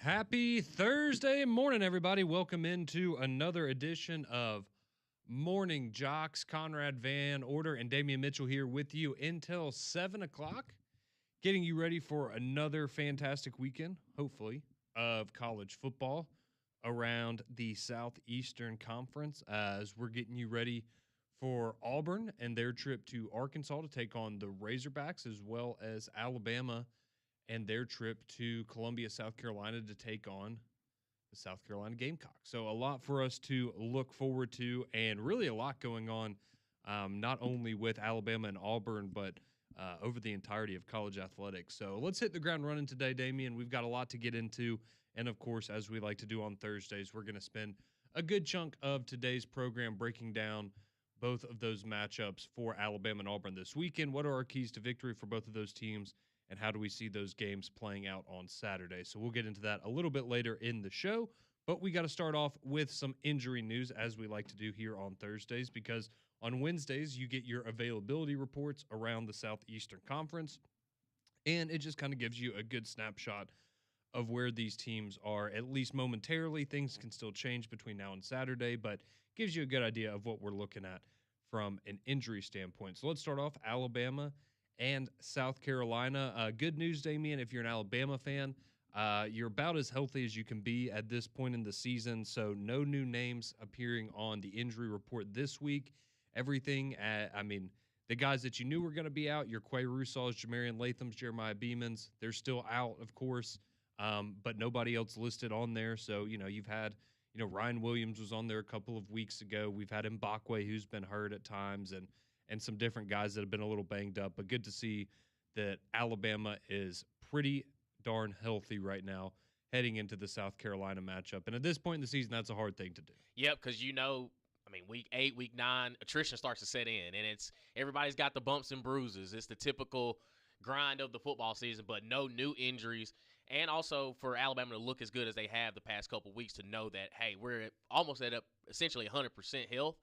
Happy Thursday morning, everybody. Welcome into another edition of Morning Jocks. Conrad Van Order and Damian Mitchell here with you until 7 o'clock, getting you ready for another fantastic weekend, hopefully, of college football around the Southeastern Conference as we're getting you ready for Auburn and their trip to Arkansas to take on the Razorbacks, as well as Alabama and their trip to Columbia, South Carolina to take on the South Carolina Gamecocks. So a lot for us to look forward to, and really a lot going on, not only with Alabama and Auburn, but over the entirety of college athletics. So let's hit the ground running today, Damian. We've got a lot to get into, and of course, as we like to do on Thursdays, we're going to spend a good chunk of today's program breaking down both of those matchups for Alabama and Auburn this weekend. What are our keys to victory for both of those teams? And how do we see those games playing out on Saturday? So we'll get into that a little bit later in the show. But we got to start off with some injury news, as we like to do here on Thursdays, because on Wednesdays, you get your availability reports around the Southeastern Conference, and it just kind of gives you a good snapshot of where these teams are, at least momentarily. Things can still change between now and Saturday, but gives you a good idea of what we're looking at from an injury standpoint. So let's start off Alabama and South Carolina. Good news, Damian, if you're an Alabama fan, you're about as healthy as you can be at this point in the season, so no new names appearing on the injury report this week. Everything, the guys that you knew were going to be out, your Quay Russal's, Jamarian Latham's, Jeremiah Beeman's, they're still out, of course, but nobody else listed on there. So, you've had, Ryan Williams was on there a couple of weeks ago. We've had Mbakwe, who's been hurt at times, and some different guys that have been a little banged up. But good to see that Alabama is pretty darn healthy right now heading into the South Carolina matchup. And at this point in the season, that's a hard thing to do. Yep, because week 8, week 9, attrition starts to set in, and everybody's got the bumps and bruises. It's the typical grind of the football season, but no new injuries. And also for Alabama to look as good as they have the past couple of weeks, to know that, hey, we're almost at essentially 100% health.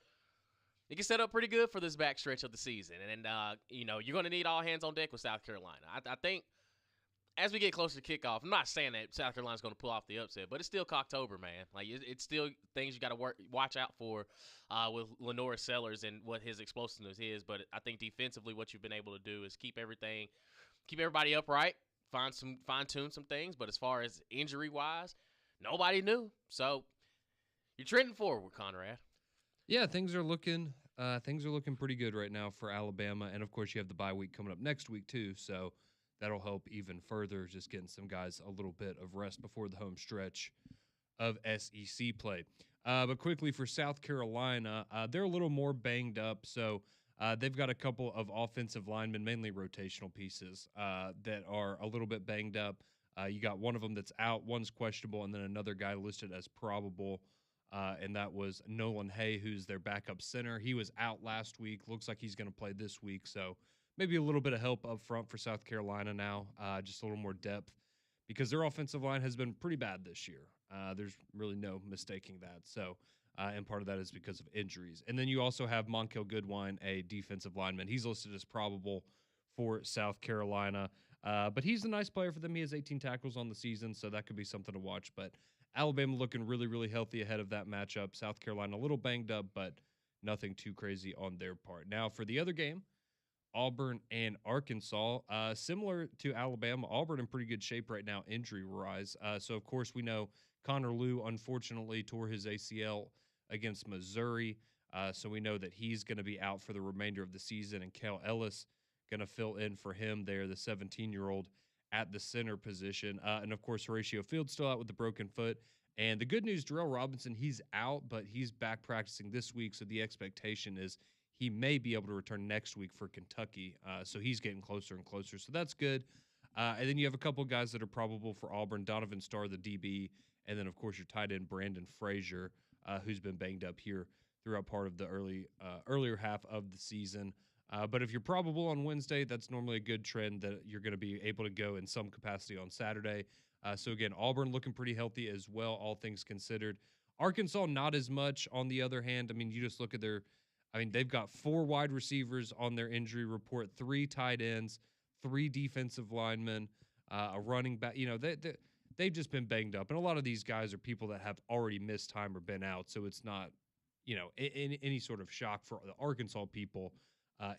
It can set up pretty good for this backstretch of the season. And you're going to need all hands on deck with South Carolina. I think as we get closer to kickoff, I'm not saying that South Carolina's going to pull off the upset, but it's still Cocktober, man. Like, it's still things you got to watch out for with Lenora Sellers and what his explosiveness is. But I think defensively, what you've been able to do is keep everybody upright, fine-tune some things. But as far as injury-wise, nobody knew. So you're trending forward, Conrad. Yeah, things are looking pretty good right now for Alabama, and of course you have the bye week coming up next week too, so that'll help even further, just getting some guys a little bit of rest before the home stretch of SEC play. But quickly for South Carolina, they're a little more banged up, so they've got a couple of offensive linemen, mainly rotational pieces, that are a little bit banged up. You got one of them that's out, one's questionable, and then another guy listed as probable. And that was Nolan Hay, who's their backup center. He was out last week. Looks like he's going to play this week. So maybe a little bit of help up front for South Carolina now, just a little more depth, because their offensive line has been pretty bad this year. There's really no mistaking that. So, and part of that is because of injuries. And then you also have Monkel Goodwine, a defensive lineman. He's listed as probable for South Carolina. But he's a nice player for them. He has 18 tackles on the season, so that could be something to watch. But Alabama looking really, really healthy ahead of that matchup. South Carolina a little banged up, but nothing too crazy on their part. Now, for the other game, Auburn and Arkansas, similar to Alabama, Auburn in pretty good shape right now, injury-wise. So, of course, we know Connor Lew, unfortunately, tore his ACL against Missouri. So we know that he's going to be out for the remainder of the season, and Kel Ellis going to fill in for him there, the 17-year-old at the center position. And, of course, Horatio Field's still out with the broken foot. And the good news, Darrell Robinson, he's out, but he's back practicing this week, so the expectation is he may be able to return next week for Kentucky. So he's getting closer and closer, so that's good. And then you have a couple of guys that are probable for Auburn, Donovan Starr, the DB, and then, of course, your tight end, Brandon Frazier, who's been banged up here throughout part of the earlier half of the season. But if you're probable on Wednesday, that's normally a good trend that you're going to be able to go in some capacity on Saturday. So, again, Auburn looking pretty healthy as well, all things considered. Arkansas, not as much, on the other hand. I mean, you just look at they've got 4 wide receivers on their injury report, 3 tight ends, 3 defensive linemen, a running back. they've just been banged up. And a lot of these guys are people that have already missed time or been out. So it's not, any sort of shock for the Arkansas people.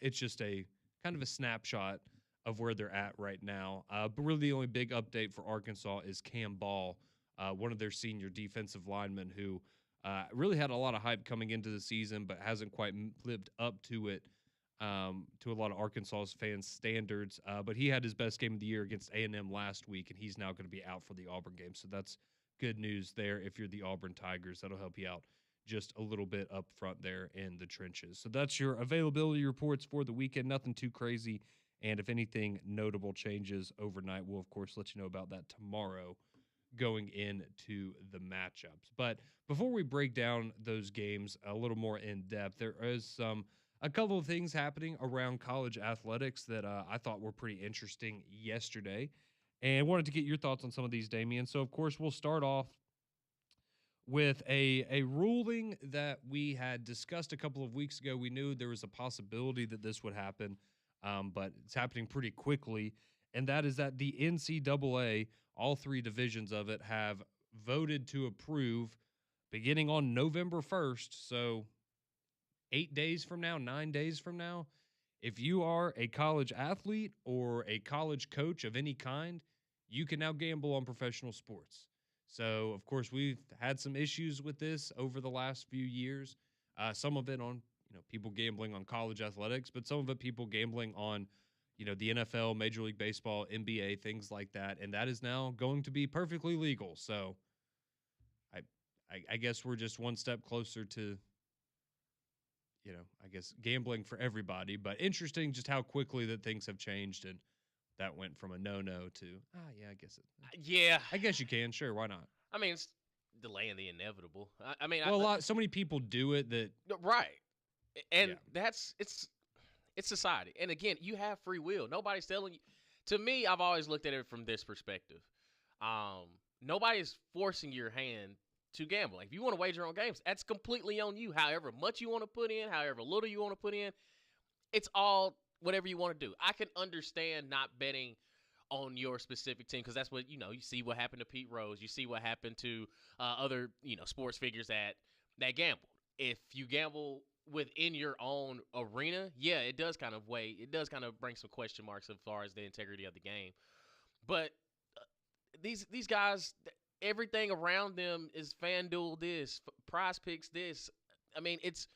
It's just a kind of a snapshot of where they're at right now. But really the only big update for Arkansas is Cam Ball, one of their senior defensive linemen who really had a lot of hype coming into the season, but hasn't quite lived up to it, to a lot of Arkansas's fans' standards. But he had his best game of the year against A&M last week, and he's now going to be out for the Auburn game. So that's good news there if you're the Auburn Tigers. That'll help you out just a little bit up front there in the trenches. So that's your availability reports for the weekend. Nothing too crazy. And if anything notable changes overnight, we'll, of course, let you know about that tomorrow going into the matchups. But before we break down those games a little more in depth, there is a couple of things happening around college athletics that I thought were pretty interesting yesterday. And wanted to get your thoughts on some of these, Damian. So, of course, we'll start off with a ruling that we had discussed a couple of weeks ago. We knew there was a possibility that this would happen, but it's happening pretty quickly, and that is that the NCAA, all three divisions of it, have voted to approve beginning on November 1st, so 8 days from now, 9 days from now, if you are a college athlete or a college coach of any kind, you can now gamble on professional sports. So, of course, we've had some issues with this over the last few years. Some of it on, people gambling on college athletics, but some of it people gambling on, the NFL, Major League Baseball, NBA, things like that. And that is now going to be perfectly legal. So, I guess we're just one step closer to, I guess gambling for everybody. But interesting just how quickly that things have changed, and that went from a no-no to, yeah, I guess it. Yeah. I guess you can. Sure, why not? I mean, it's delaying the inevitable. I mean, so many people do it that. Right. And it's society. And again, you have free will. Nobody's telling you. To me, I've always looked at it from this perspective. Nobody's forcing your hand to gamble. Like, if you want to wager on games, that's completely on you. However much you want to put in, however little you want to put in, it's all whatever you want to do. I can understand not betting on your specific team because that's what, you see what happened to Pete Rose. You see what happened to other, sports figures that gambled. If you gamble within your own arena, yeah, it does kind of bring some question marks as far as the integrity of the game. But these guys, everything around them is FanDuel this, Prize Picks this. I mean, it's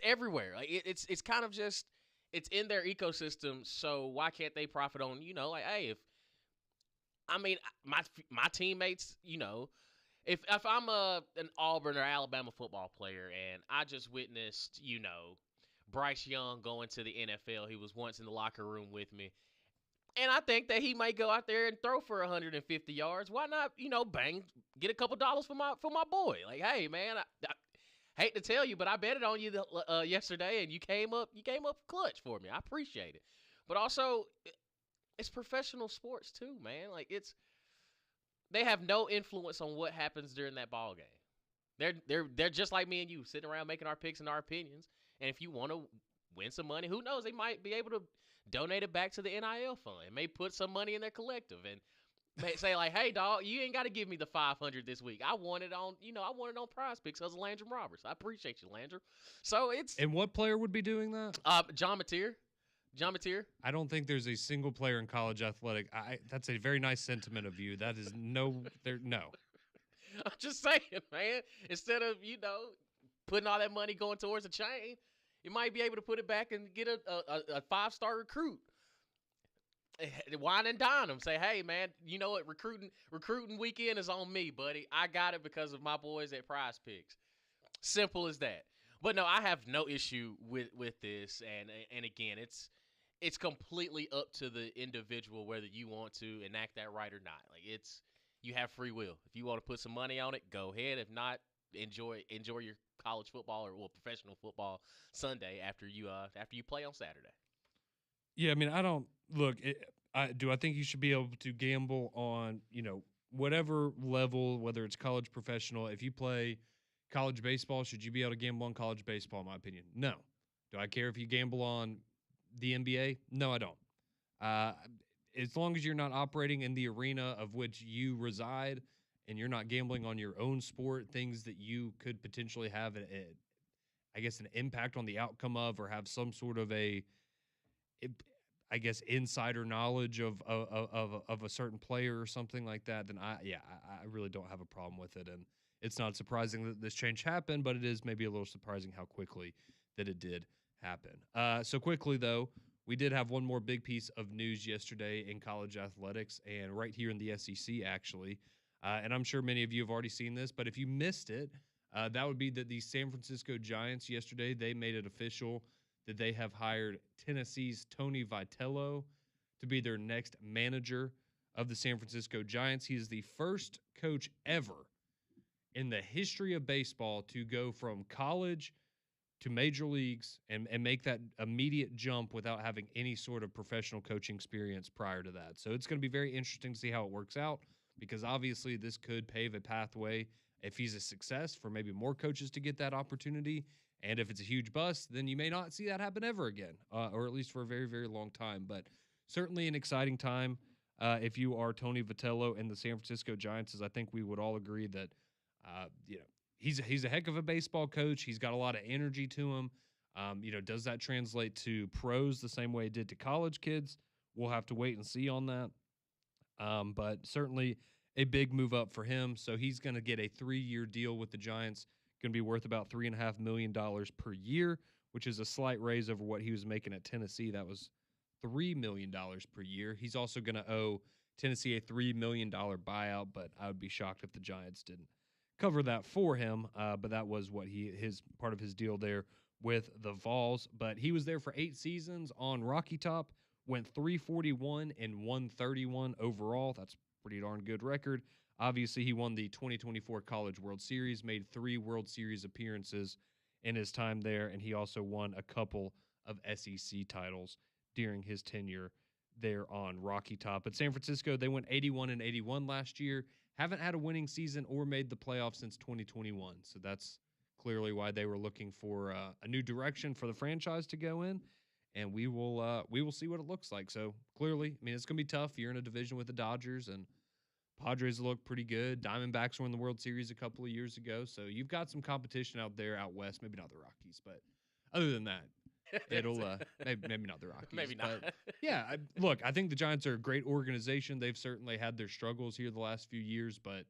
everywhere. Like it's kind of just, it's in their ecosystem, so why can't they profit on, like, hey, my teammates, if I'm an Auburn or Alabama football player and I just witnessed, Bryce Young going to the NFL, he was once in the locker room with me, and I think that he might go out there and throw for 150 yards. Why not, get a couple dollars for my boy? Like, hey, man, I hate to tell you, but I betted on you yesterday, and you came up clutch for me. I appreciate it. But also, it's professional sports too, man. Like, they have no influence on what happens during that ball game. They're just like me and you, sitting around making our picks and our opinions. And if you want to win some money, who knows? They might be able to donate it back to the NIL fund. May put some money in their collective and say, like, hey, dog, you ain't got to give me the $500 this week. I want it on, Prize Picks because of Landrum Roberts. I appreciate you, Landrum. So it's. And what player would be doing that? John Mateer. I don't think there's a single player in college athletic. That's a very nice sentiment of you. That is no. I'm just saying, man. Instead of, putting all that money going towards a chain, you might be able to put it back and get a 5-star recruit. Wine and dine them. Say, hey, man, you know what? Recruiting weekend is on me, buddy. I got it because of my boys at Prize Picks. Simple as that. But no, I have no issue with this. And again, it's completely up to the individual whether you want to enact that right or not. Like, you have free will. If you want to put some money on it, go ahead. If not, enjoy your college football or professional football Sunday after you play on Saturday. Yeah, I mean, I don't look. Do I think you should be able to gamble on whatever level, whether it's college, professional? If you play college baseball, should you be able to gamble on college baseball? In my opinion, no. Do I care if you gamble on the NBA? No, I don't. as long as you're not operating in the arena of which you reside and you're not gambling on your own sport, things that you could potentially have I guess an impact on the outcome of, or have some sort of I guess insider knowledge of a certain player or something like that, then I really don't have a problem with it. And it's not surprising that this change happened, but it is maybe a little surprising how quickly that it did happen. So quickly though, we did have one more big piece of news yesterday in college athletics, and right here in the SEC actually. And I'm sure many of you have already seen this, but if you missed it, that would be that the San Francisco Giants yesterday, they made it official that they have hired Tennessee's Tony Vitello to be their next manager of the San Francisco Giants. He is the first coach ever in the history of baseball to go from college to major leagues and make that immediate jump without having any sort of professional coaching experience prior to that. So it's going to be very interesting to see how it works out, because obviously this could pave a pathway, if he's a success, for maybe more coaches to get that opportunity. And if it's a huge bust, then you may not see that happen ever again, or at least for a very, very long time. But certainly an exciting time if you are Tony Vitello and the San Francisco Giants, as I think we would all agree that, you know, he's a heck of a baseball coach. He's got a lot of energy to him. Does that translate to pros the same way it did to college kids? We'll have to wait and see on that. But certainly a big move up for him. So he's going to get a 3-year deal with the Giants, going to be worth about $3.5 million per year, which is a slight raise over what he was making at Tennessee. That was $3 million per year. He's also going to owe Tennessee a $3 million buyout, but I would be shocked if the Giants didn't cover that for him. But that was what his part of his deal there with the Vols. But he was there for 8 seasons on Rocky Top, went 341 and 131 overall. That's a pretty darn good record. Obviously, he won the 2024 College World Series, made 3 World Series appearances in his time there, and he also won a couple of SEC titles during his tenure there on Rocky Top. At San Francisco, they went 81 and 81 last year. Haven't had a winning season or made the playoffs since 2021. So that's clearly why they were looking for a new direction for the franchise to go in. And we will see what it looks like. So clearly, I mean, it's going to be tough. You're in a division with the Dodgers, and Padres look pretty good. Diamondbacks were in the World Series a couple of years ago. So you've got some competition out there out west. Maybe not the Rockies, but other than that, it'll maybe not the Rockies. Maybe not. But yeah, look, I think the Giants are a great organization. They've certainly had their struggles here the last few years, but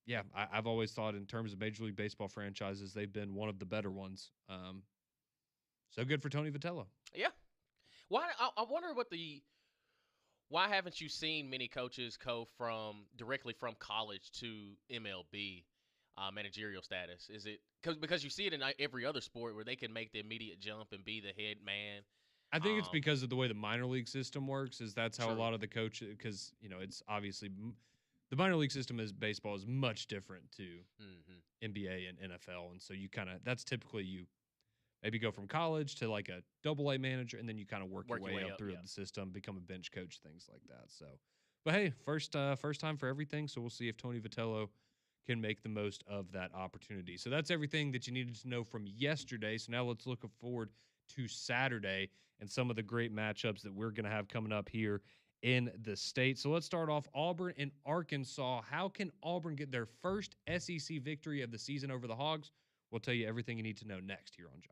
yeah, I've always thought in terms of Major League Baseball franchises, they've been one of the better ones. So good for Tony Vitello. Yeah. Why? I wonder why haven't you seen many coaches go directly from college to MLB managerial status? Is it because you see it in every other sport where they can make the immediate jump and be the head man? I think it's because of the way the minor league system works. That's how True. a lot of the coaches, because it's obviously the minor league system is baseball is much different to NBA and NFL, and so you that's typically you maybe go from college to like a AA manager, and then you kind of work your way up through the system, become a bench coach, things like that. So, but hey, first time for everything. So we'll see if Tony Vitello can make the most of that opportunity. So that's everything that you needed to know from yesterday. So now let's look forward to Saturday and some of the great matchups that we're going to have coming up here in the state. So let's start off Auburn and Arkansas. How can Auburn get their first SEC victory of the season over the Hogs? We'll tell you everything you need to know next here on JOX.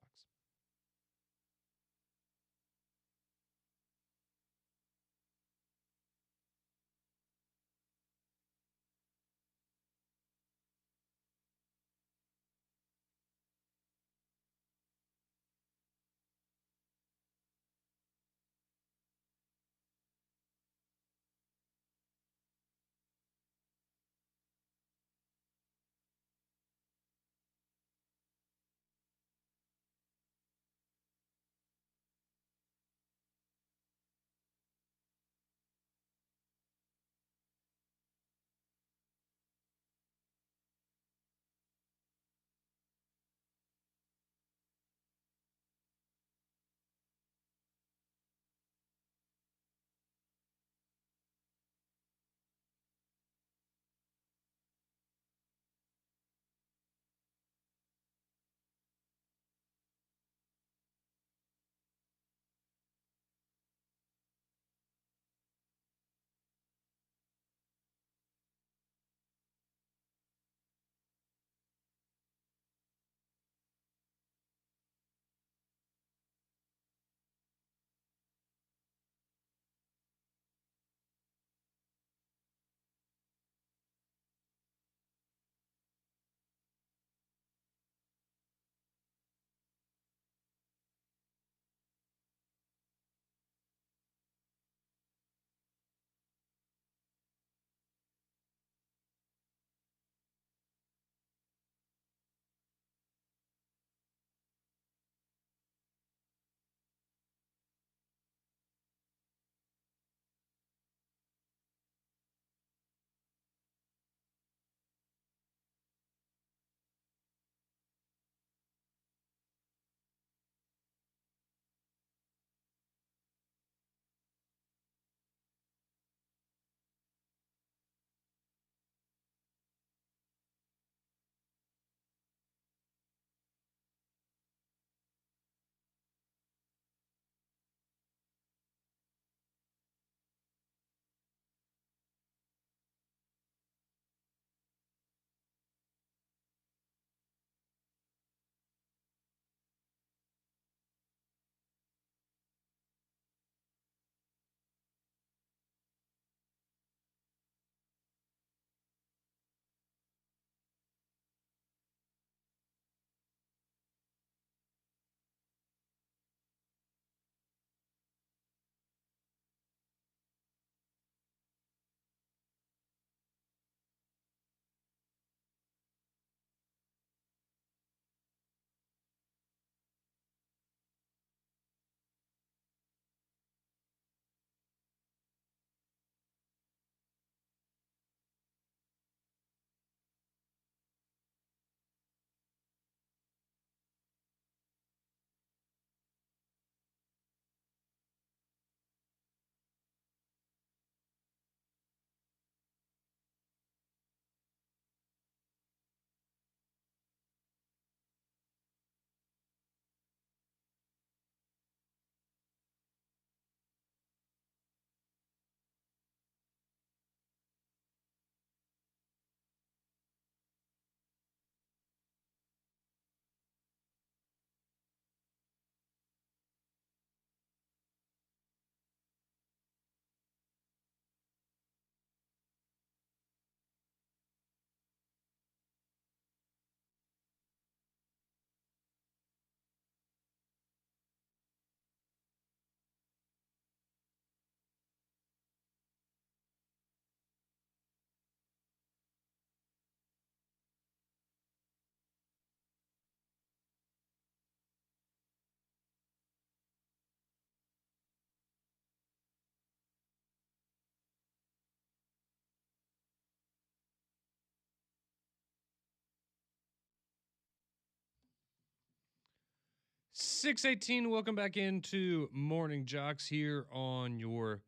6:18. Welcome back into Morning Jocks here on your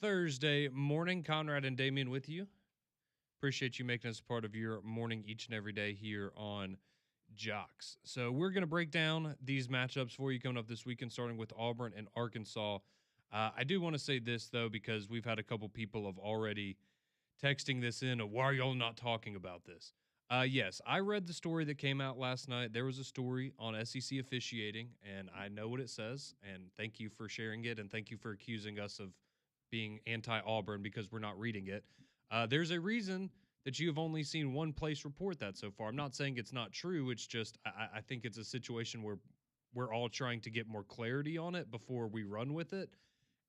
Thursday morning. Conrad and Damien with you. Appreciate you making us a part of your morning each and every day here on JOX. So we're going to break down these matchups for you coming up this weekend, starting with Auburn and Arkansas. I do want to say this, though, because we've had a couple people have already texting this in. Why are y'all not talking about this? Yes, I read the story that came out last night. There was a story on SEC officiating, and I know what it says. And thank you for sharing it, and thank you for accusing us of being anti-Auburn because we're not reading it. There's a reason that you have only seen one place report that so far. I'm not saying it's not true. It's just I think it's a situation where we're all trying to get more clarity on it before we run with it.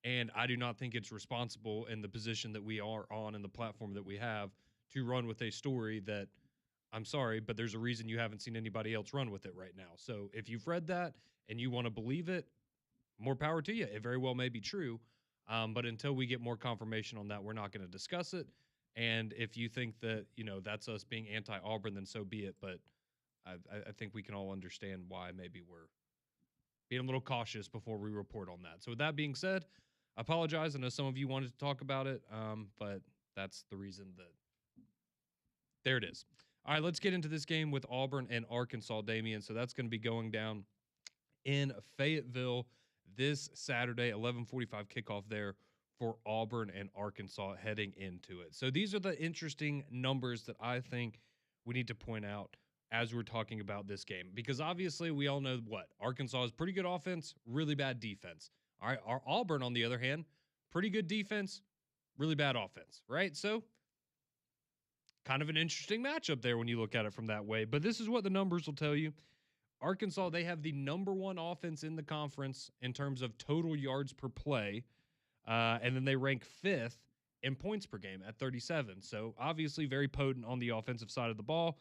And I do not think it's responsible in the position that we are on and the platform that we have to run with a story that, I'm sorry, but there's a reason you haven't seen anybody else run with it right now. So if you've read that and you want to believe it, more power to you. It very well may be true. But until we get more confirmation on that, we're not going to discuss it. And if you think that, that's us being anti-Auburn, then so be it. But I think we can all understand why maybe we're being a little cautious before we report on that. So with that being said, I apologize. I know some of you wanted to talk about it, but that's the reason that there it is. All right, let's get into this game with Auburn and Arkansas, Damien. So that's going to be going down in Fayetteville this Saturday, 11:45 kickoff there for Auburn and Arkansas heading into it. So these are the interesting numbers that I think we need to point out as we're talking about this game, because obviously we all know what Arkansas is pretty good offense, really bad defense. All right, our Auburn, on the other hand, pretty good defense, really bad offense, right? So kind of an interesting matchup there when you look at it from that way. But this is what the numbers will tell you. Arkansas, they have the number one offense in the conference in terms of total yards per play, and then they rank fifth in points per game at 37. So obviously very potent on the offensive side of the ball.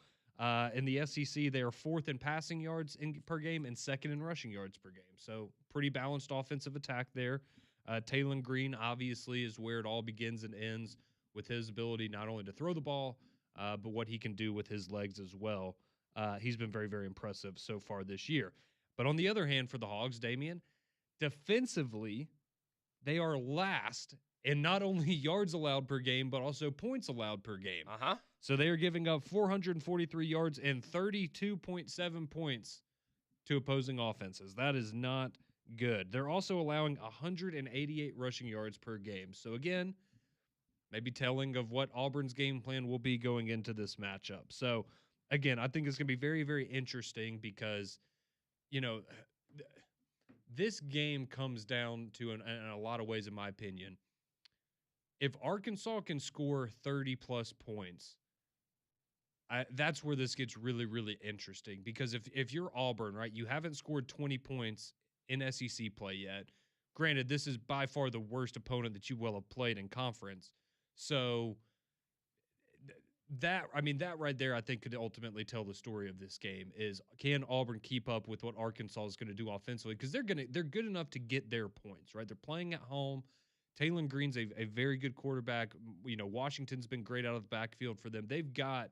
In the SEC, they are fourth in passing yards per game and second in rushing yards per game. So pretty balanced offensive attack there. Taylon Green obviously is where it all begins and ends with his ability not only to throw the ball, but what he can do with his legs as well. He's been very, very impressive so far this year. But on the other hand, for the Hogs, Damien, defensively, they are last in not only yards allowed per game, but also points allowed per game. So they are giving up 443 yards and 32.7 points to opposing offenses. That is not good. They're also allowing 188 rushing yards per game. So again, maybe telling of what Auburn's game plan will be going into this matchup. So again, I think it's going to be very, very interesting because, this game comes down to, in a lot of ways, in my opinion, if Arkansas can score 30-plus points, that's where this gets really, really interesting. Because if you're Auburn, right, you haven't scored 20 points in SEC play yet. Granted, this is by far the worst opponent that you will have played in conference. So that right there, I think, could ultimately tell the story of this game is, can Auburn keep up with what Arkansas is going to do offensively? Because they're good enough to get their points, right? They're playing at home. Taylon Green's a very good quarterback. Washington's been great out of the backfield for them. They've got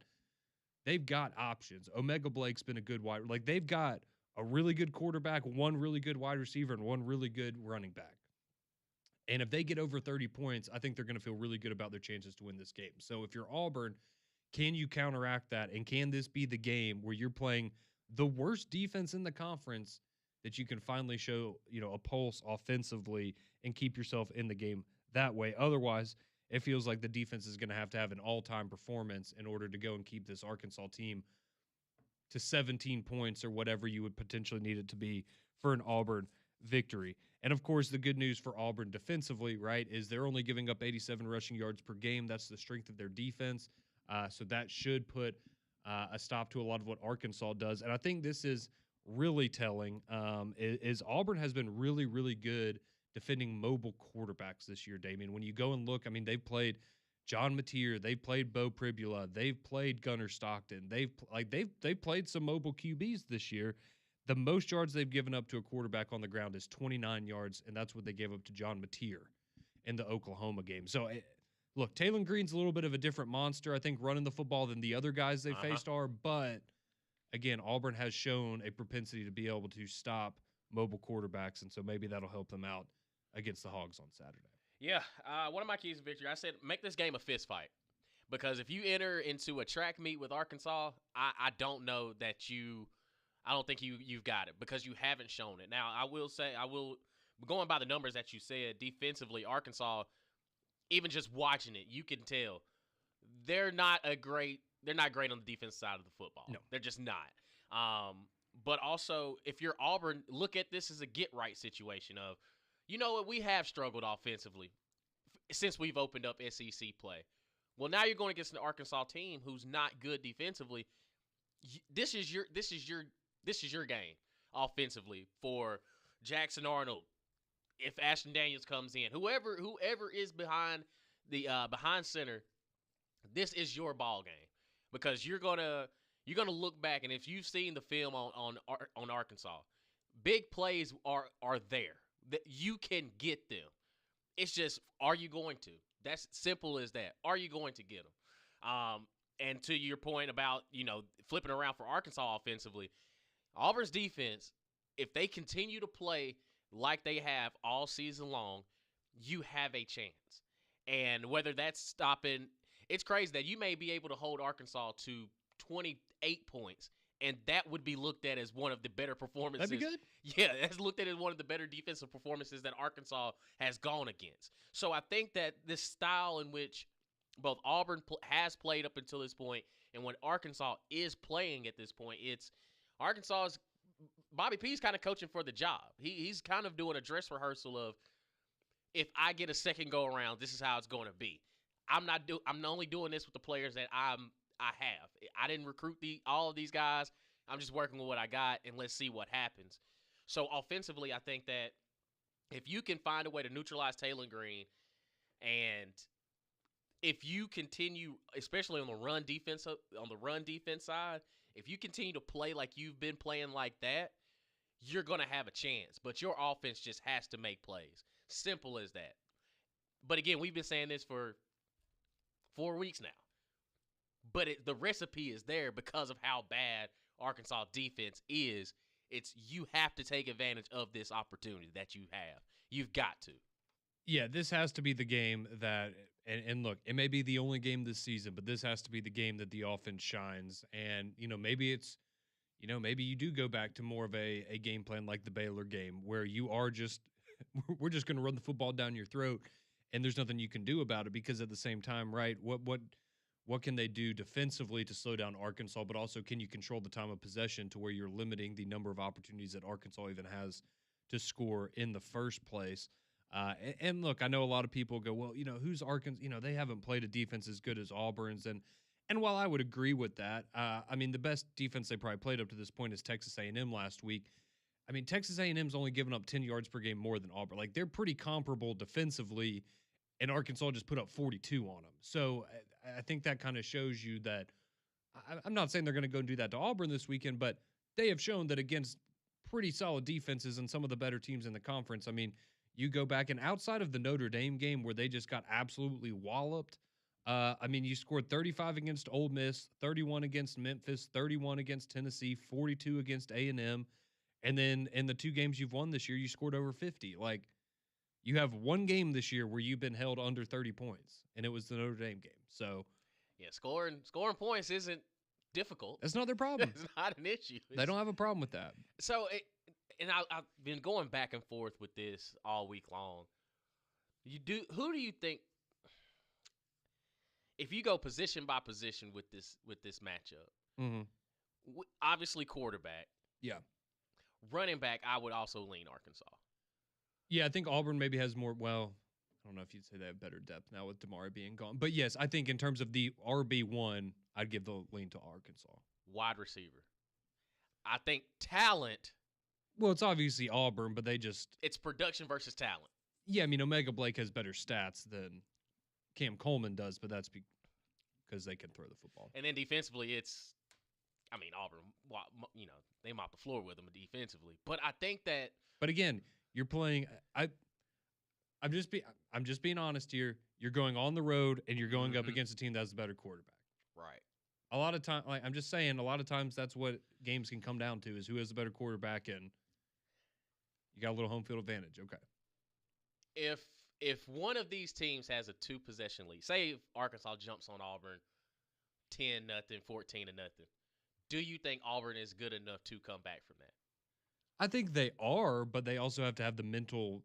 options. Omega Blake's been a good wide. Like, they've got a really good quarterback, one really good wide receiver, and one really good running back. And if they get over 30 points, I think they're going to feel really good about their chances to win this game. So if you're Auburn, can you counteract that? And can this be the game where you're playing the worst defense in the conference that you can finally show, a pulse offensively and keep yourself in the game that way? Otherwise, it feels like the defense is going to have an all-time performance in order to go and keep this Arkansas team to 17 points or whatever you would potentially need it to be for an Auburn victory. And, of course, the good news for Auburn defensively, right, is they're only giving up 87 rushing yards per game. That's the strength of their defense. So that should put a stop to a lot of what Arkansas does. And I think this is really telling is Auburn has been really, really good defending mobile quarterbacks this year, Damien. When you go and look, they've played John Mateer, they've played Bo Pribula, they've played Gunnar Stockton, they've played some mobile QBs this year. The most yards they've given up to a quarterback on the ground is 29 yards, and that's what they gave up to John Mateer in the Oklahoma game. So, look, Taylon Green's a little bit of a different monster, I think, running the football than the other guys they faced are, but again, Auburn has shown a propensity to be able to stop mobile quarterbacks, and so maybe that'll help them out against the Hogs on Saturday. Yeah, one of my keys to victory, I said make this game a fist fight. Because if you enter into a track meet with Arkansas, I don't know that I don't think you've got it because you haven't shown it. Now, going by the numbers that you said, defensively, Arkansas, even just watching it, you can tell they're not great on the defense side of the football. No. They're just not. But also, if you're Auburn, look at this as a get-right situation of, you know what, we have struggled offensively since we've opened up SEC play. Well, now you're going against an Arkansas team who's not good defensively. This is your game offensively for Jackson Arnold. If Ashton Daniels comes in, whoever is behind the behind center, this is your ball game because you're gonna look back, and if you've seen the film on Arkansas, big plays are there that you can get them. It's just, are you going to? That's simple as that. Are you going to get them? And to your point about, flipping around for Arkansas offensively, Auburn's defense, if they continue to play like they have all season long, you have a chance. And whether that's stopping, it's crazy that you may be able to hold Arkansas to 28 points, and that would be looked at as one of the better performances. That'd be good. Yeah, that's looked at as one of the better defensive performances that Arkansas has gone against. So I think that this style in which both Auburn has played up until this point and when Arkansas is playing at this point, it's Arkansas's Bobby P's kind of coaching for the job. He's kind of doing a dress rehearsal of, if I get a second go around, this is how it's going to be. I'm only doing this with the players that I have. I didn't recruit all of these guys. I'm just working with what I got, and let's see what happens. So offensively, I think that if you can find a way to neutralize Taylor Green, and if you continue, especially on the run defense side, if you continue to play like you've been playing like that, you're going to have a chance. But your offense just has to make plays. Simple as that. But again, we've been saying this for 4 weeks now. But the recipe is there because of how bad Arkansas defense is. You have to take advantage of this opportunity that you have. You've got to. Yeah, this has to be the game that, and look, it may be the only game this season, but this has to be the game that the offense shines. And, maybe it's, maybe you do go back to more of a game plan like the Baylor game where you are just, we're just going to run the football down your throat and there's nothing you can do about it because at the same time, right, what can they do defensively to slow down Arkansas, but also can you control the time of possession to where you're limiting the number of opportunities that Arkansas even has to score in the first place? And look, I know a lot of people go, well, who's Arkansas? They haven't played a defense as good as Auburn's. And while I would agree with that, the best defense they probably played up to this point is Texas A&M last week. Texas A&M's only given up 10 yards per game more than Auburn. Like, they're pretty comparable defensively, and Arkansas just put up 42 on them. So I think that kind of shows you that I'm not saying they're going to go and do that to Auburn this weekend, but they have shown that against pretty solid defenses and some of the better teams in the conference. You go back and outside of the Notre Dame game where they just got absolutely walloped, you scored 35 against Ole Miss, 31 against Memphis, 31 against Tennessee, 42 against A&M, and then in the 2 games you've won this year, you scored over 50. Like, you have one game this year where you've been held under 30 points, and it was the Notre Dame game. So, yeah, scoring points isn't difficult. That's not their problem. It's not an issue. They don't have a problem with that. So, I've been going back and forth with this all week long. Who do you think, if you go position by position with this matchup, obviously quarterback. Yeah. Running back, I would also lean Arkansas. Yeah, I think Auburn maybe has more, well, I don't know if you'd say they have better depth now with Damari being gone. But yes, I think in terms of the RB1, I'd give the lean to Arkansas. Wide receiver. I think talent. Well, it's obviously Auburn, but it's production versus talent. Yeah, Omega Blake has better stats than Cam Coleman does, but that's because they can throw the football. And then defensively, Auburn, they mop the floor with them defensively. But I think that. But again, you're playing. I'm just being honest here. You're going on the road and you're going up against a team that has a better quarterback. Right. A lot of time, like I'm just saying, a lot of times that's what games can come down to is who has the better quarterback, and you got a little home field advantage. Okay. If if one of these teams has a 2 possession lead, say if Arkansas jumps on Auburn 10-0, 14-0, do you think Auburn is good enough to come back from that? I think they are, but they also have to have the mental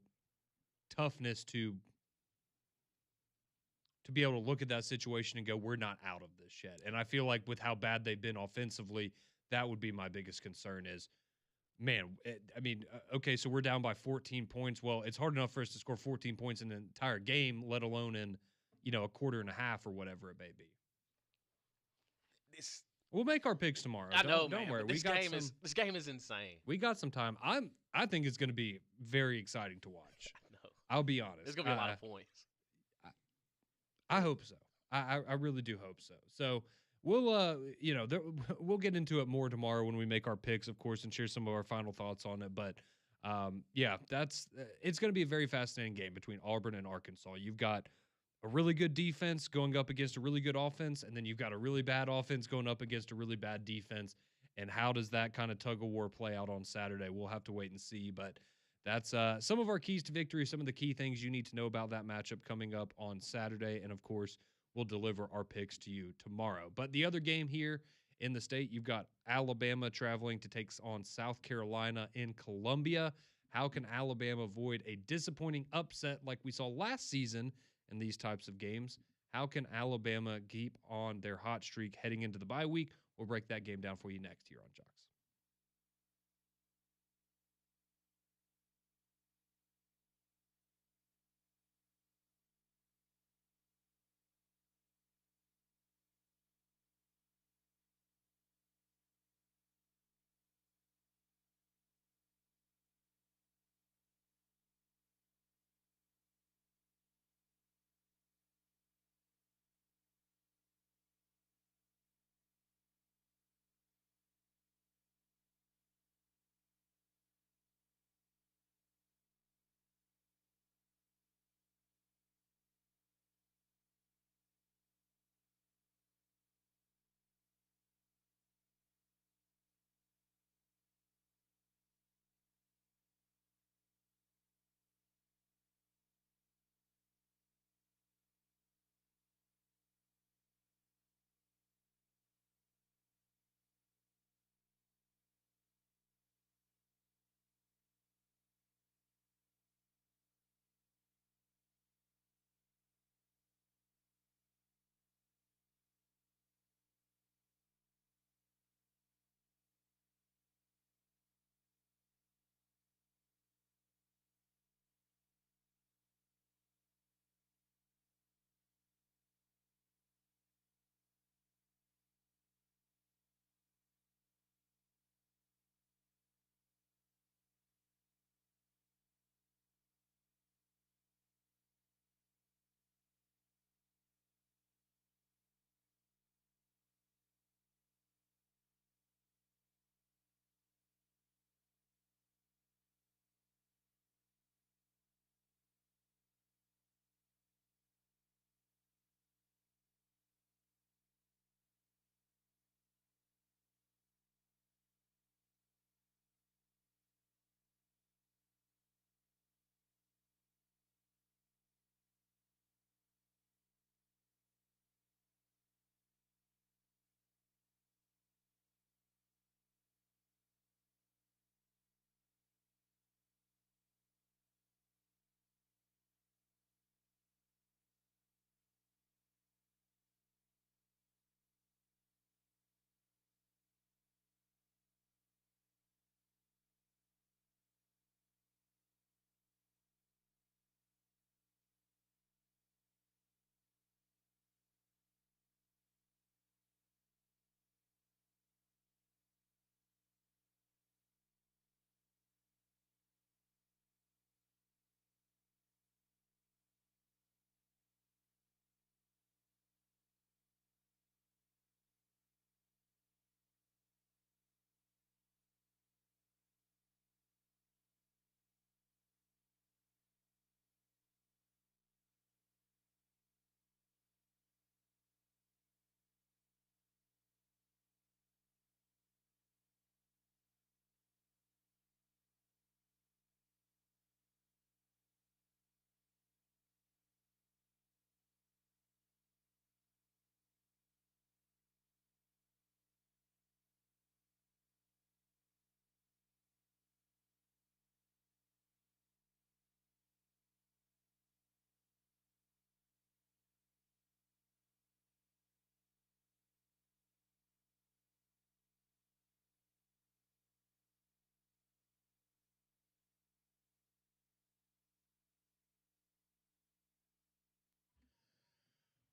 toughness to be able to look at that situation and go, we're not out of this yet. And I feel like with how bad they've been offensively, that would be my biggest concern is, man, okay, so we're down by 14 points. Well, it's hard enough for us to score 14 points in an entire game, let alone in, a quarter and a half or whatever it may be. This We'll make our picks tomorrow. I know, don't man. worry. But this game is insane. We got some time. I think it's going to be very exciting to watch. I know. I'll be honest. There's gonna be a lot of points. I hope so. I really do hope so. So we'll we'll get into it more tomorrow when we make our picks, of course, and share some of our final thoughts on it. But yeah, it's going to be a very fascinating game between Auburn and Arkansas. You've got a really good defense going up against a really good offense, and then you've got a really bad offense going up against a really bad defense. And how does that kind of tug of war play out on Saturday? We'll have to wait and see. But that's some of our keys to victory, some of the key things you need to know about that matchup coming up on Saturday. And, of course, we'll deliver our picks to you tomorrow. But the other game here in the state, you've got Alabama traveling to take on South Carolina in Columbia. How can Alabama avoid a disappointing upset like we saw last season in these types of games? How can Alabama keep on their hot streak heading into the bye week? We'll break that game down for you next here on JOX.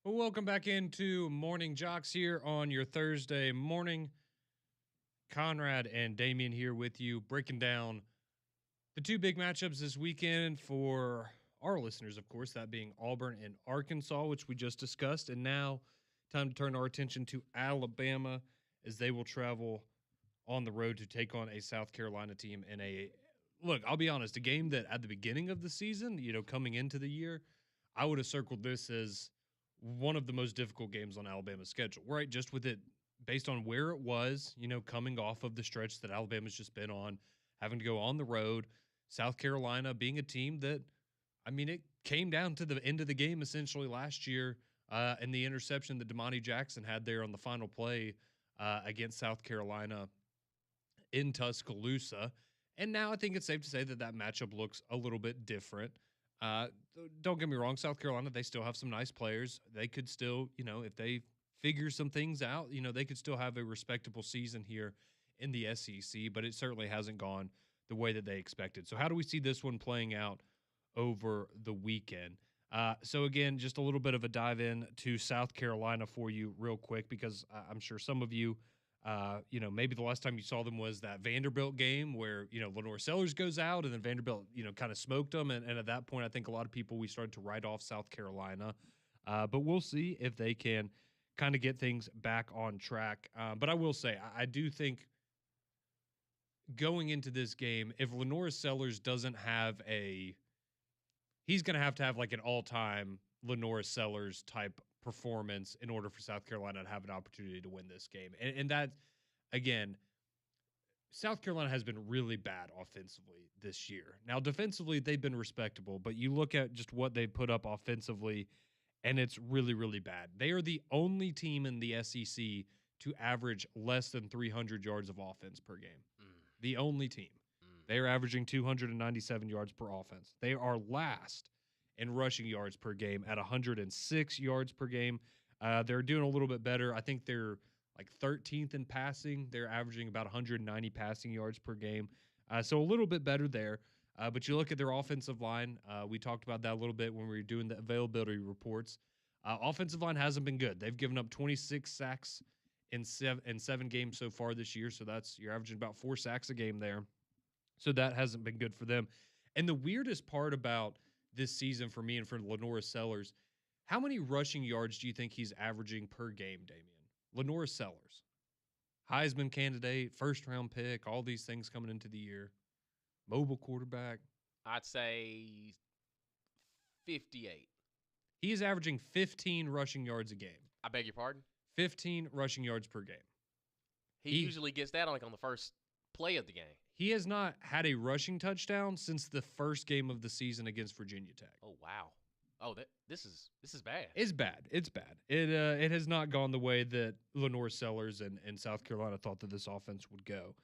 Well, welcome back into Morning Jocks here on your Thursday morning. Conrad and Damien here with you, breaking down the two big matchups this weekend for our listeners, of course, that being Auburn and Arkansas, which we just discussed. And now, time to turn our attention to Alabama as they will travel on the road to take on a South Carolina team in a look, I'll be honest, a game that at the beginning of the season, coming into the year, I would have circled this as one of the most difficult games on Alabama's schedule, right? Just with it based on where it was, coming off of the stretch that Alabama's just been on, having to go on the road, South Carolina being a team that, it came down to the end of the game essentially last year, and the interception that Damani Jackson had there on the final play against South Carolina in Tuscaloosa. And now I think it's safe to say that that matchup looks a little bit different. Uh, don't get me wrong, South Carolina, they still have some nice players. They could still, if they figure some things out, they could still have a respectable season here in the SEC, but it certainly hasn't gone the way that they expected. So how do we see this one playing out over the weekend? So again, just a little bit of a dive in to South Carolina for you real quick, because I'm sure some of you, maybe the last time you saw them was that Vanderbilt game where, Lenore Sellers goes out and then Vanderbilt, kind of smoked them. And at that point, I think a lot of people, we started to write off South Carolina. But we'll see if they can kind of get things back on track. But I will say, I do think going into this game, if Lenore Sellers doesn't have he's going to have like an all-time Lenore Sellers type performance in order for South Carolina to have an opportunity to win this game. And that, again, South Carolina has been really bad offensively this year. Now, defensively, they've been respectable, but you look at just what they put up offensively, and it's really, really bad. They are the only team in the SEC to average less than 300 yards of offense per game. The only team. They are averaging 297 yards per offense. They are last in rushing yards per game at 106 yards per game. They're doing a little bit better. I think they're like 13th in passing. They're averaging about 190 passing yards per game. So a little bit better there. But you look at their offensive line. We talked about that a little bit when we were doing the availability reports. Offensive line hasn't been good. They've given up 26 sacks in seven games so far this year. So you're averaging about 4 sacks a game there. So that hasn't been good for them. And the weirdest part about this season for me and for Lenore Sellers, how many rushing yards do you think he's averaging per game, Damien? Lenore Sellers, Heisman candidate, first-round pick, all these things coming into the year, mobile quarterback. I'd say 58. He is averaging 15 rushing yards a game. I beg your pardon? 15 rushing yards per game. He usually gets that on the first play of the game. He has not had a rushing touchdown since the first game of the season against Virginia Tech. Oh, wow. Oh, this is bad. It's bad. It's bad. It has not gone the way that Lenore Sellers and South Carolina thought that this offense would go.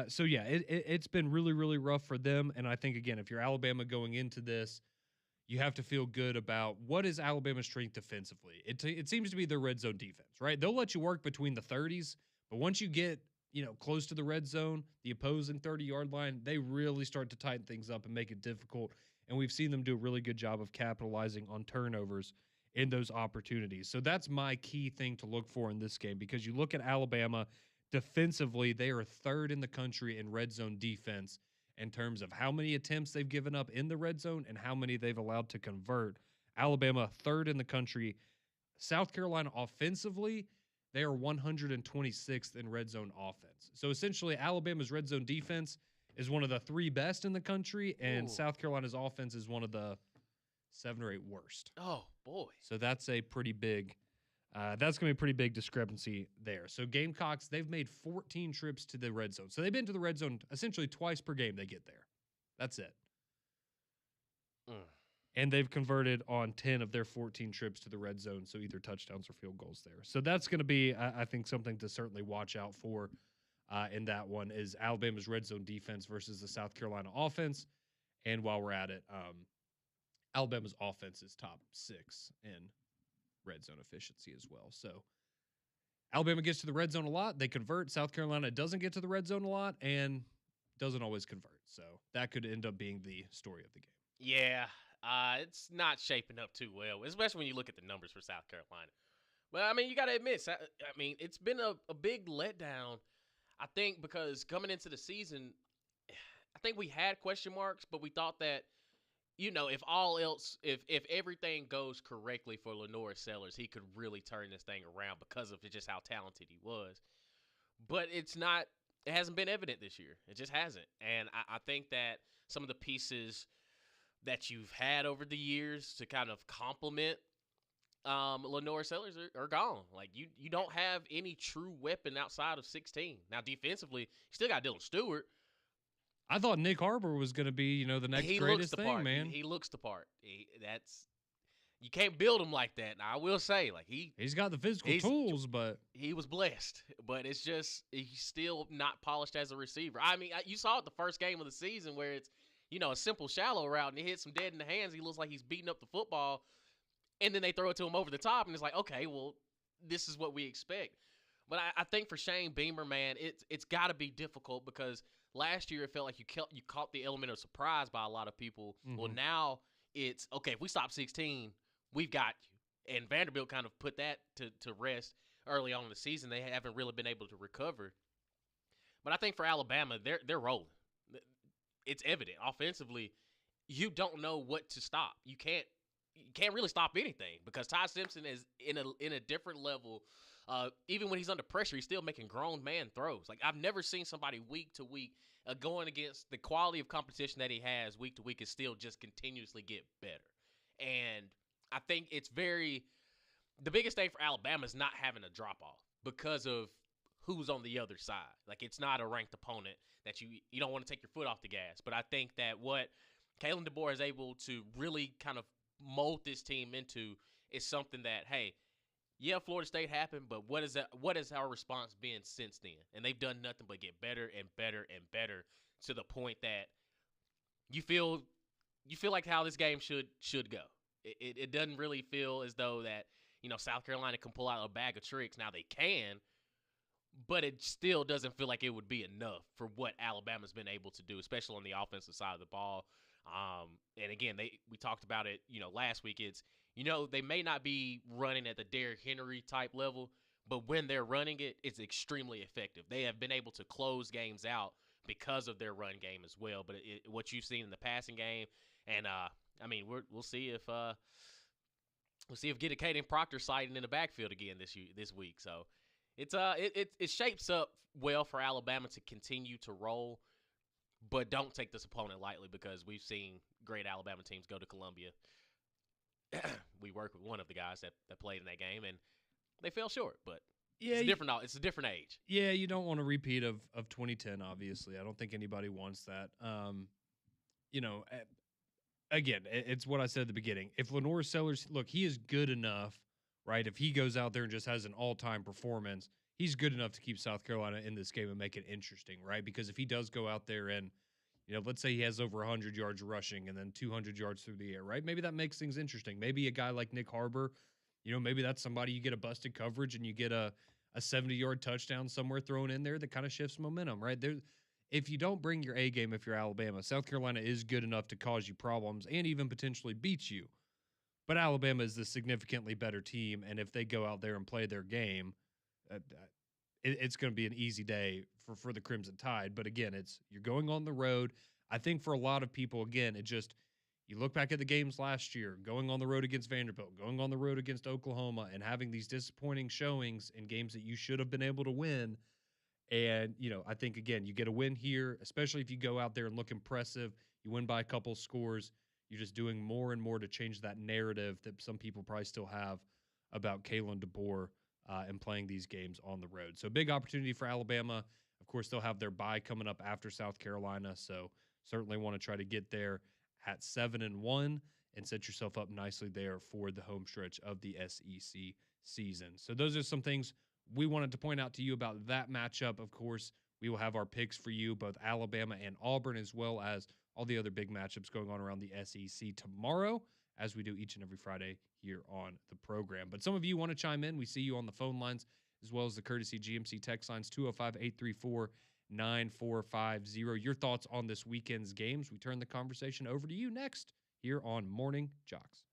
So yeah, it's been really, really rough for them. And I think, again, if you're Alabama going into this, you have to feel good about what is Alabama's strength defensively. It seems to be their red zone defense, right? They'll let you work between the 30s, but once you get close to the red zone, the opposing 30-yard line, they really start to tighten things up and make it difficult. And we've seen them do a really good job of capitalizing on turnovers in those opportunities. So that's my key thing to look for in this game, because you look at Alabama defensively, they are third in the country in red zone defense in terms of how many attempts they've given up in the red zone and how many they've allowed to convert. Alabama, third in the country. South Carolina offensively, they are 126th in red zone offense. So essentially, Alabama's red zone defense is one of the 3 best in the country, and South Carolina's offense is one of the 7 or 8 worst. Oh, boy. So that's a pretty big that's going to be a pretty big discrepancy there. So Gamecocks, they've made 14 trips to the red zone. So they've been to the red zone essentially twice per game they get there. That's it. And they've converted on 10 of their 14 trips to the red zone, so either touchdowns or field goals there. So that's going to be, I think, something to certainly watch out for in that one is Alabama's red zone defense versus the South Carolina offense. And while we're at it, Alabama's offense is top 6 in red zone efficiency as well. So Alabama gets to the red zone a lot. They convert. South Carolina doesn't get to the red zone a lot and doesn't always convert. So that could end up being the story of the game. Yeah. It's not shaping up too well, especially when you look at the numbers for South Carolina. But, I mean, you got to admit, I mean, it's been a big letdown, I think, because coming into the season, I think we had question marks, but we thought that, if all else, if everything goes correctly for Lenore Sellers, he could really turn this thing around because of just how talented he was. But it's not. It hasn't been evident this year. It just hasn't. And I think that some of the pieces that you've had over the years to kind of complement Lenore Sellers are gone. Like, you don't have any true weapon outside of 16. Now, defensively, you still got Dylan Stewart. I thought Nick Harbor was going to be, the next greatest thing, part. man. He looks the part. You can't build him like that. Now, I will say, like, he's got the physical tools, but he was blessed. But it's just he's still not polished as a receiver. I mean, you saw it the first game of the season where it's a simple shallow route and he hits him dead in the hands. He looks like he's beating up the football, and then they throw it to him over the top, and it's like, okay, well, this is what we expect. But I think for Shane Beamer, man, it's got to be difficult because last year it felt like you caught the element of surprise by a lot of people. Mm-hmm. Well, now it's, okay, if we stop 16, we've got you. And Vanderbilt kind of put that to rest early on in the season. They haven't really been able to recover. But I think for Alabama, they're rolling. It's evident. Offensively, you don't know what to stop. You can't really stop anything because Ty Simpson is in a different level. Even when he's under pressure, he's still making grown man throws. Like, I've never seen somebody week to week going against the quality of competition that he has week to week and still just continuously get better. And I think the biggest thing for Alabama is not having a drop off because of who's on the other side. Like, it's not a ranked opponent that you don't want to take your foot off the gas. But I think that what Kalen DeBoer is able to really kind of mold this team into is something that, hey, yeah, Florida State happened, but what has our response been since then? And they've done nothing but get better and better and better to the point that you feel like how this game should go. It doesn't really feel as though that, South Carolina can pull out a bag of tricks. Now they can, but it still doesn't feel like it would be enough for what Alabama's been able to do, especially on the offensive side of the ball. And again, we talked about it, last week. It's, they may not be running at the Derrick Henry type level, but when they're running it, it's extremely effective. They have been able to close games out because of their run game as well. But what you've seen in the passing game, and I mean, we'll see if Gidecaden Proctor sighting in the backfield again this week. So it shapes up well for Alabama to continue to roll. But don't take this opponent lightly because we've seen great Alabama teams go to Columbia. We work with one of the guys that played in that game, and they fell short. But yeah, it's a different age. Yeah, you don't want a repeat of 2010, obviously. I don't think anybody wants that. Again, it's what I said at the beginning. If Lenore Sellers, look, he is good enough, right? If he goes out there and just has an all-time performance, he's good enough to keep South Carolina in this game and make it interesting, right? Because if he does go out there and, let's say he has over 100 yards rushing and then 200 yards through the air, right? Maybe that makes things interesting. Maybe a guy like Nick Harbor, maybe that's somebody you get a busted coverage and you get a 70-yard touchdown somewhere thrown in there that kind of shifts momentum, right? If you don't bring your A game, if you're Alabama, South Carolina is good enough to cause you problems and even potentially beat you. But Alabama is the significantly better team, and if they go out there and play their game, it's going to be an easy day for the Crimson Tide. But again, you're going on the road. I think for a lot of people, again, you look back at the games last year, going on the road against Vanderbilt, going on the road against Oklahoma, and having these disappointing showings in games that you should have been able to win. And, I think, again, you get a win here, especially if you go out there and look impressive. You win by a couple scores. You're just doing more and more to change that narrative that some people probably still have about Kalen DeBoer and playing these games on the road. So big opportunity for Alabama. Of course, they'll have their bye coming up after South Carolina. So certainly want to try to get there at 7-1 and set yourself up nicely there for the home stretch of the SEC season. So those are some things we wanted to point out to you about that matchup. Of course, we will have our picks for you, both Alabama and Auburn, as well as all the other big matchups going on around the SEC tomorrow, as we do each and every Friday here on the program. But some of you want to chime in. We see you on the phone lines, as well as the courtesy GMC text lines, 205-834-9450. Your thoughts on this weekend's games. We turn the conversation over to you next here on Morning Jocks.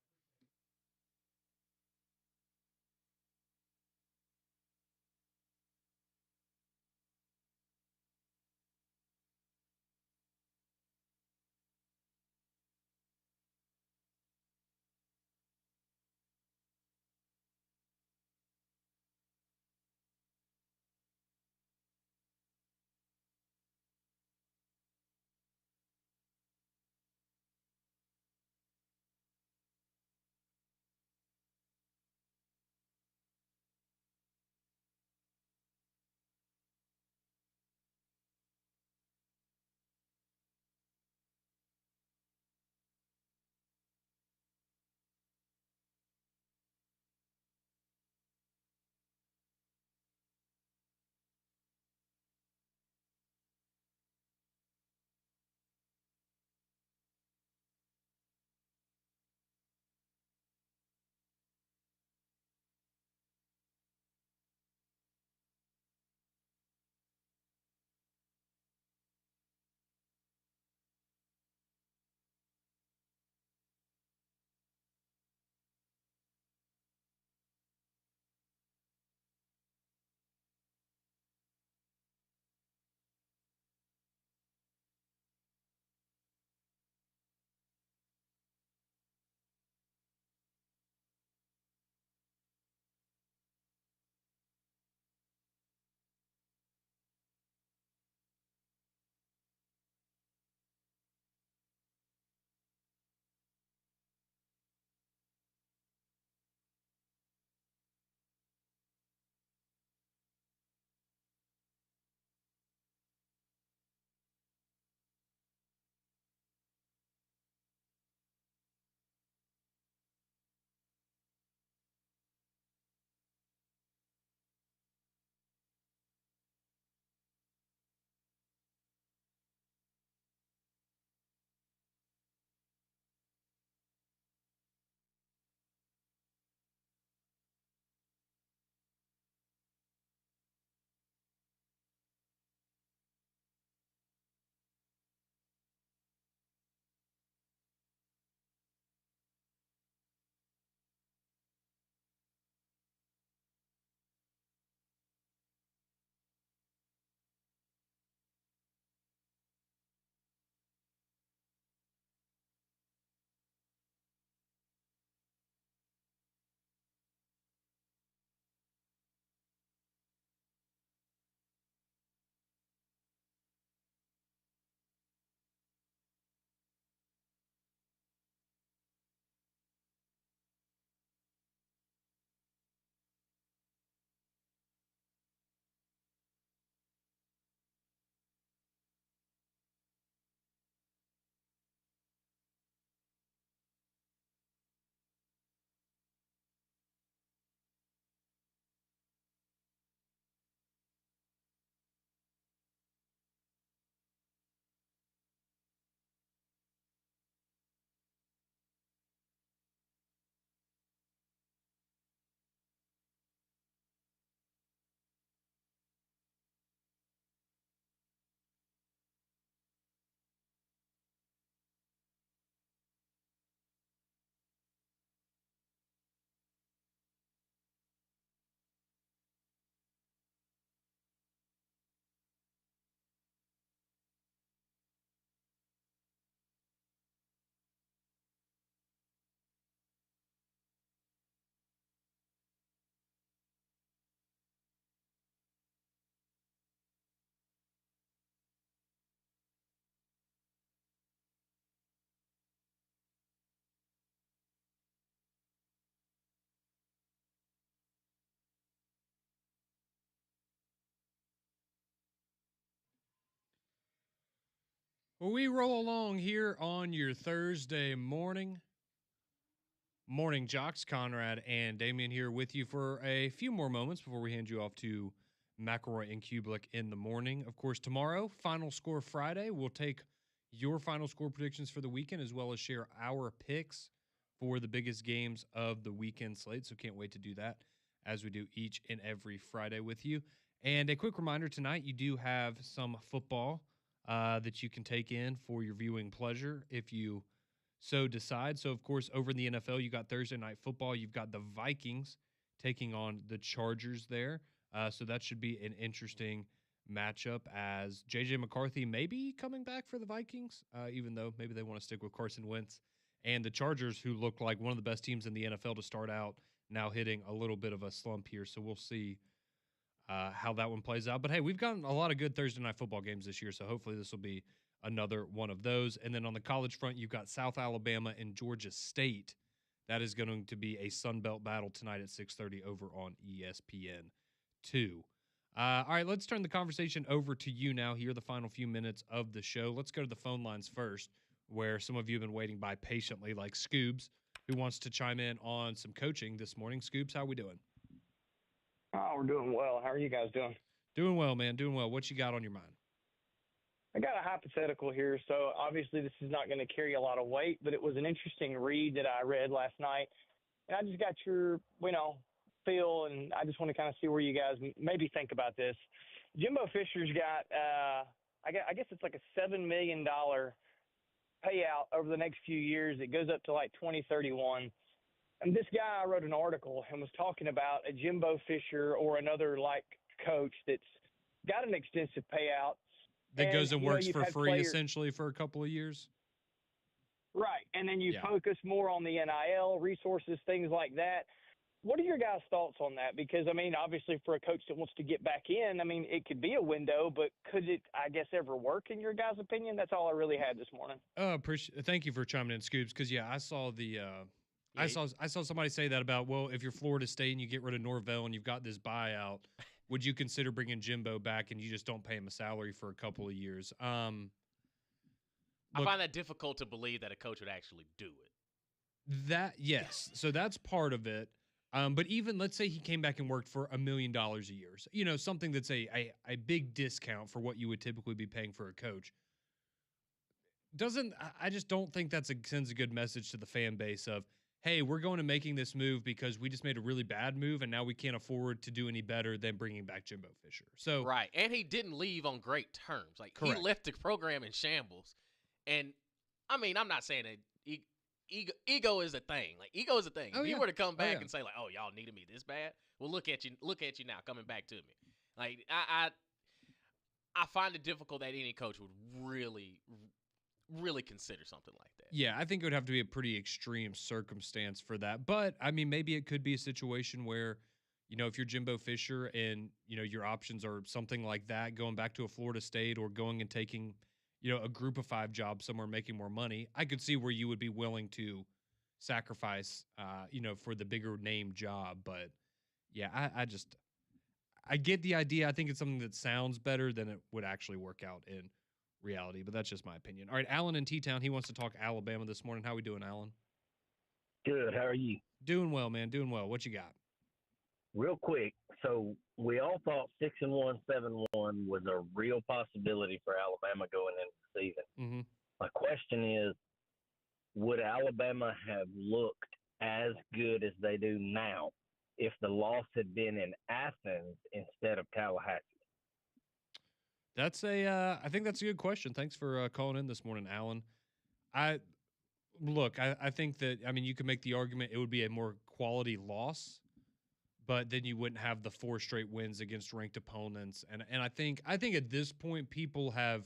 Well, we roll along here on your Thursday morning. Morning Jocks, Conrad and Damien here with you for a few more moments before we hand you off to McElroy and Kublik in the morning. Of course, tomorrow, Final Score Friday, we'll take your final score predictions for the weekend as well as share our picks for the biggest games of the weekend slate. So can't wait to do that as we do each and every Friday with you. And a quick reminder tonight, you do have some football that you can take in for your viewing pleasure if you so decide. So, of course, over in the NFL, you got Thursday Night Football. You've got the Vikings taking on the Chargers there. So that should be an interesting matchup as J.J. McCarthy may be coming back for the Vikings, even though maybe they want to stick with Carson Wentz. And the Chargers, who look like one of the best teams in the NFL to start out, now hitting a little bit of a slump here. So we'll see how that one plays out. But, hey, we've gotten a lot of good Thursday Night Football games this year, so hopefully this will be another one of those. And then on the college front, you've got South Alabama and Georgia State. That is going to be a Sun Belt battle tonight at 6:30 over on ESPN2. All right, let's turn the conversation over to you now here, the final few minutes of the show. Let's go to the phone lines first, where some of you have been waiting by patiently, like Scoobs, who wants to chime in on some coaching this morning. Scoobs, how we doing? Oh, we're doing well. How are you guys doing? Doing well, man. Doing well. What you got on your mind? I got a hypothetical here. So obviously this is not going to carry a lot of weight, but it was an interesting read that I read last night. And I just got your, feel, and I just want to kind of see where you guys maybe think about this. Jimbo Fisher's got, I guess it's like a $7 million payout over the next few years. It goes up to like 2031. And this guy wrote an article and was talking about a Jimbo Fisher or another like coach that's got an extensive payout. That goes and works for free essentially for a couple of years. Right. And then you focus more on the NIL resources, things like that. What are your guys' thoughts on that? Because, obviously for a coach that wants to get back in, it could be a window, but could it, ever work in your guys' opinion? That's all I really had this morning. Thank you for chiming in, Scoops, because, I saw the I saw somebody say that about, well, if you're Florida State and you get rid of Norvell and you've got this buyout, would you consider bringing Jimbo back and you just don't pay him a salary for a couple of years? I find that difficult to believe that a coach would actually do it. Yes. So that's part of it. But even let's say he came back and worked for $1 million a year, something that's a big discount for what you would typically be paying for a coach. I just don't think sends a good message to the fan base of, hey, we're going to making this move because we just made a really bad move and now we can't afford to do any better than bringing back Jimbo Fisher. So right, and he didn't leave on great terms. Like correct. He left the program in shambles, and I'm not saying that ego is a thing. Like ego is a thing. If you were to come back and say like, oh, y'all needed me this bad, well, look at you now coming back to me. Like I find it difficult that any coach would really consider something like that. Yeah, I think it would have to be a pretty extreme circumstance for that. But, maybe it could be a situation where, if you're Jimbo Fisher and, your options are something like that, going back to a Florida State or going and taking, a group of 5 job somewhere making more money, I could see where you would be willing to sacrifice, for the bigger name job. But, yeah, I get the idea. I think it's something that sounds better than it would actually work out in reality, but that's just my opinion. All right, Alan in T-Town, he wants to talk Alabama this morning. How we doing, Alan? Good. How are you? Doing well, man. Doing well. What you got? Real quick. So we all thought 6-1, 7-1 was a real possibility for Alabama going into the season. Mm-hmm. My question is, would Alabama have looked as good as they do now if the loss had been in Athens instead of Tallahassee? I think that's a good question. Thanks for calling in this morning, Alan. I think that, you could make the argument it would be a more quality loss, but then you wouldn't have the 4 straight wins against ranked opponents. And I think at this point people have,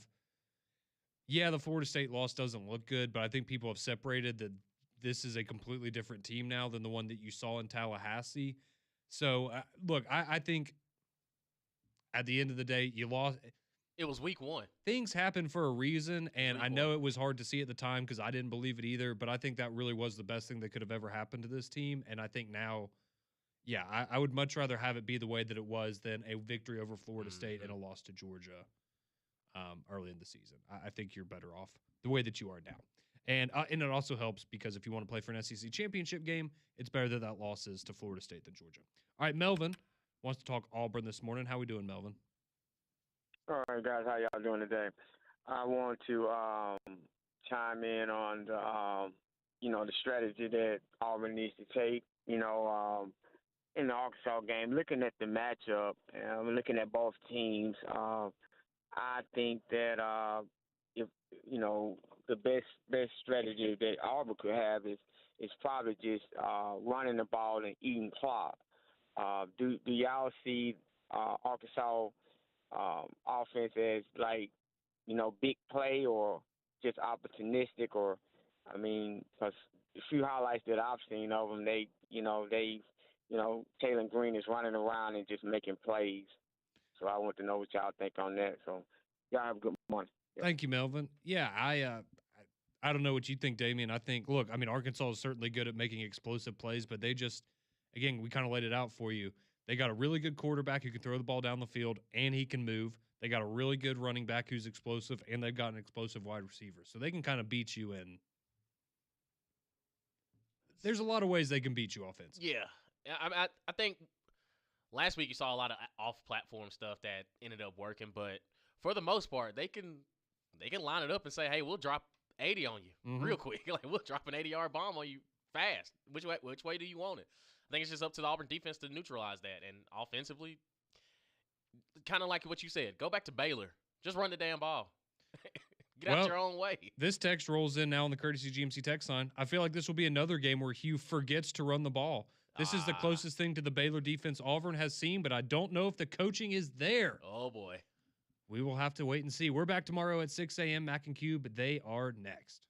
the Florida State loss doesn't look good, but I think people have separated that this is a completely different team now than the one that you saw in Tallahassee. So, I think at the end of the day, you lost. It was week 1. Things happen for a reason, and I know it was hard to see at the time because I didn't believe it either, but I think that really was the best thing that could have ever happened to this team. And I think now, I would much rather have it be the way that it was than a victory over Florida State and a loss to Georgia early in the season. I think you're better off the way that you are now. And it also helps because if you want to play for an SEC championship game, it's better that loss is to Florida State than Georgia. All right, Melvin wants to talk Auburn this morning. How we doing, Melvin? All right, guys, how y'all doing today? I want to chime in on the strategy that Auburn needs to take. In the Arkansas game, looking at the matchup, looking at both teams, I think that if the best strategy that Auburn could have is probably just running the ball and eating clock. Do y'all see Arkansas offense as like big play or just opportunistic? Or I mean, because the few highlights that I've seen of them, Taylor Green is running around and just making plays. So I want to know what y'all think on that. So y'all have a good morning. Yeah. Thank you, Melvin. Yeah, I don't know what you think, Damian. I think, look, I mean, Arkansas is certainly good at making explosive plays, but they just, again, we kind of laid it out for you. They got a really good quarterback who can throw the ball down the field and he can move. They got a really good running back who's explosive, and they've got an explosive wide receiver. So they can kind of beat you in. There's a lot of ways they can beat you offensively. Yeah. I think last week you saw a lot of off-platform stuff that ended up working, but for the most part, they can line it up and say, hey, we'll drop 80 on you real quick. Like, we'll drop an 80-yard bomb on you fast. Which way do you want it? I think it's just up to the Auburn defense to neutralize that. And offensively, kind of like what you said, go back to Baylor. Just run the damn ball. Get out your own way. This text rolls in now on the Courtesy GMC text line. I feel like this will be another game where Hugh forgets to run the ball. This is the closest thing to the Baylor defense Auburn has seen, but I don't know if the coaching is there. Oh, boy. We will have to wait and see. We're back tomorrow at 6 a.m. Mac and Cube, but they are next.